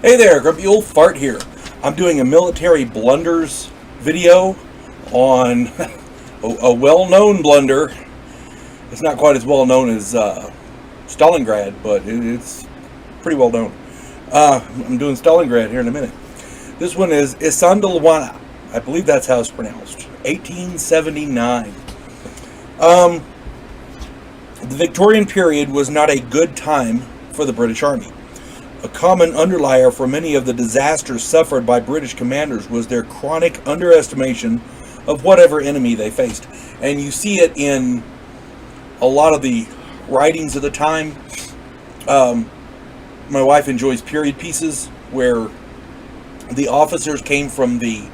Hey there, Grumpy Old Fart here. I'm doing a military blunders video on a well-known blunder. It's not quite as well known as Stalingrad, but it's pretty well known. I'm doing Stalingrad here in a minute. This one is Isandlwana. I believe that's how it's pronounced. 1879. The Victorian period was not a good time for the British Army. A common underlier for many of the disasters suffered by British commanders was their chronic underestimation of whatever enemy they faced. And you see it in a lot of the writings of the time. My wife enjoys period pieces where the officers came from the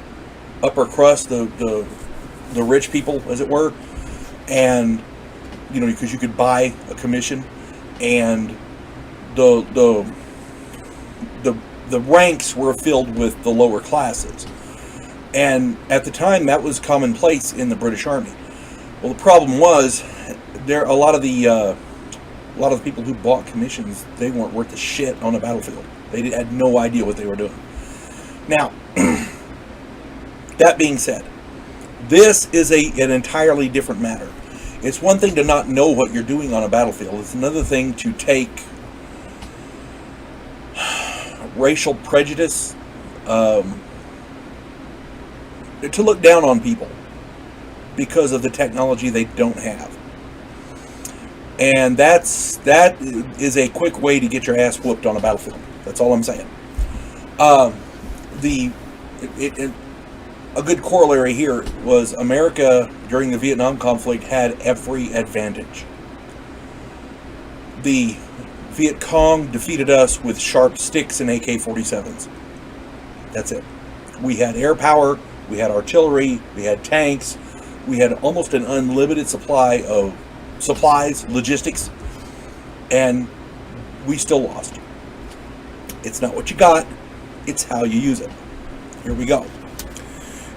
upper crust, the rich people, as it were, and you know, because you could buy a commission, and the ranks were filled with the lower classes, and at the time that was commonplace in the British Army. Well, the problem was a lot of the people who bought commissions, they weren't worth a shit on a battlefield. They had no idea what they were doing. Now, that being said, this is an entirely different matter. It's one thing to not know what you're doing on a battlefield. It's another thing to take racial prejudice, to look down on people because of the technology they don't have. And that is a quick way to get your ass whooped on a battlefield. That's all I'm saying. A good corollary here was America during the Vietnam conflict had every advantage. The Viet Cong defeated us with sharp sticks and AK-47s. That's it. We had air power, we had artillery, we had tanks, we had almost an unlimited supply of supplies, logistics, and we still lost. It's not what you got, it's how you use it. Here we go.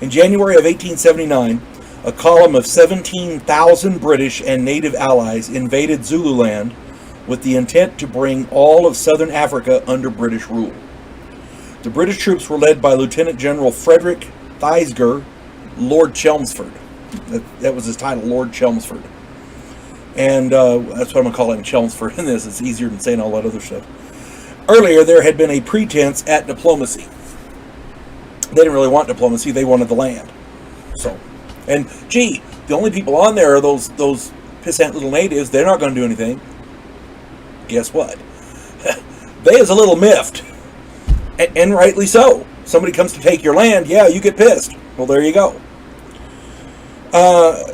In January of 1879, a column of 17,000 British and native allies invaded Zululand with the intent to bring all of southern Africa under British rule. The British troops were led by Lieutenant General Frederick Thesiger, Lord Chelmsford. That was his title, Lord Chelmsford. And that's what I'm going to call him, Chelmsford, in this. It's easier than saying all that other stuff. Earlier, there had been a pretense at diplomacy. They didn't really want diplomacy, they wanted the land. So, and gee, the only people on there are those pissant little natives. They're not going to do anything. Guess what? They is a little miffed. And rightly so. Somebody comes to take your land, yeah, you get pissed. Well, there you go.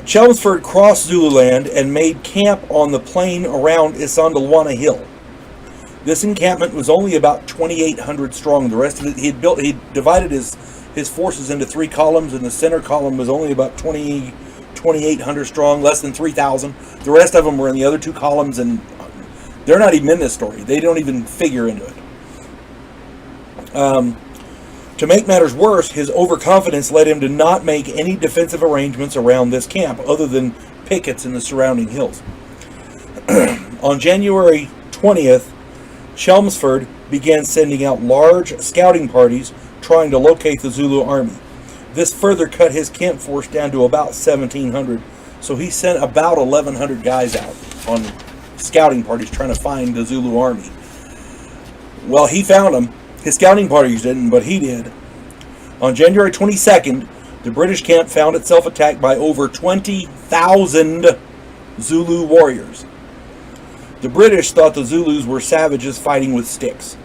Chelmsford crossed Zululand and made camp on the plain around Isandlwana Hill. This encampment was only about 2,800 strong. The rest of it, he divided his forces into three columns, and the center column was only about 2,800 strong, less than 3,000. The rest of them were in the other two columns, and they're not even in this story. They don't even figure into it. To make matters worse, his overconfidence led him to not make any defensive arrangements around this camp, other than pickets in the surrounding hills. On January 20th, Chelmsford began sending out large scouting parties trying to locate the Zulu army. This further cut his camp force down to about 1,700, so he sent about 1,100 guys out on scouting parties trying to find the Zulu army. Well, he found them. His scouting parties didn't, but he did. On January 22nd, the British camp found itself attacked by over 20,000 Zulu warriors. The British thought the Zulus were savages fighting with sticks.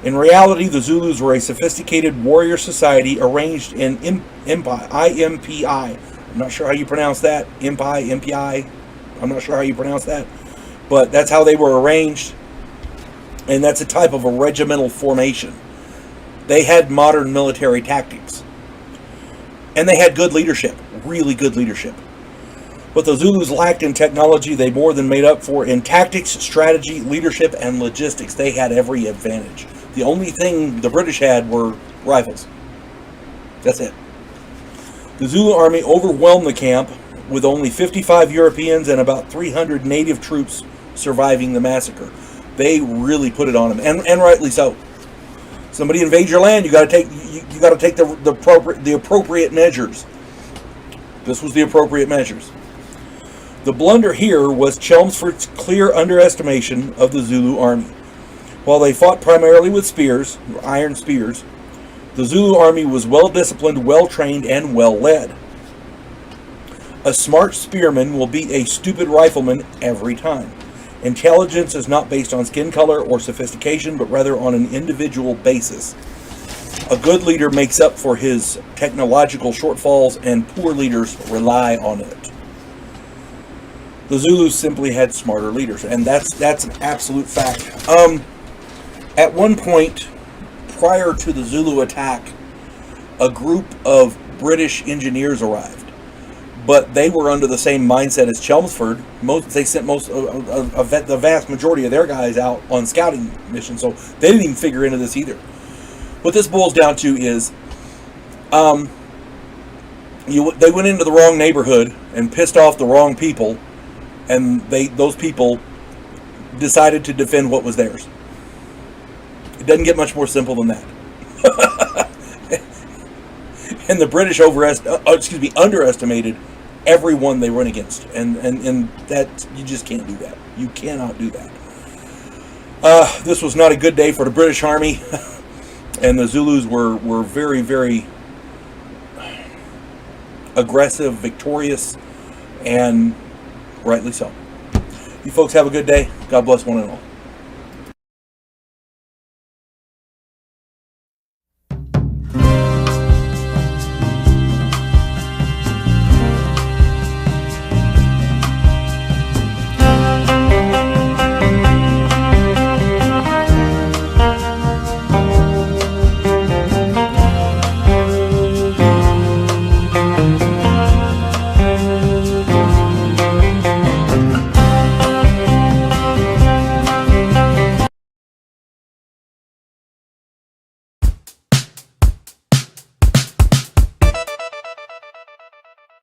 In reality, the Zulus were a sophisticated warrior society arranged in IMPI. I'm not sure how you pronounce that. MPI. I'm not sure how you pronounce that. But that's how they were arranged. And that's a type of a regimental formation. They had modern military tactics. And they had good leadership. Really good leadership. What the Zulus lacked in technology, they more than made up for in tactics, strategy, leadership, and logistics. They had every advantage. The only thing the British had were rifles. That's it. The Zulu army overwhelmed the camp with only 55 Europeans and about 300 native troops surviving the massacre. They really put it on them, and rightly so. Somebody invades your land, you got to take the appropriate measures. This was the appropriate measures. The blunder here was Chelmsford's clear underestimation of the Zulu army. While they fought primarily with spears, iron spears, the Zulu army was well disciplined, well trained, and well led. A smart spearman will beat a stupid rifleman every time. Intelligence is not based on skin color or sophistication, but rather on an individual basis. A good leader makes up for his technological shortfalls, and poor leaders rely on it. The Zulus simply had smarter leaders, and that's an absolute fact. At one point, prior to the Zulu attack, a group of British engineers arrived. But they were under the same mindset as Chelmsford. They sent the vast majority of their guys out on scouting missions, so they didn't even figure into this either. What this boils down to is, they went into the wrong neighborhood and pissed off the wrong people, and those people decided to defend what was theirs. It doesn't get much more simple than that. And the British underestimated everyone they run against, and that you just can't do that. You cannot do that. This was not a good day for the British Army, and the Zulus were very, very aggressive, victorious, and rightly so. You folks have a good day. God bless one and all.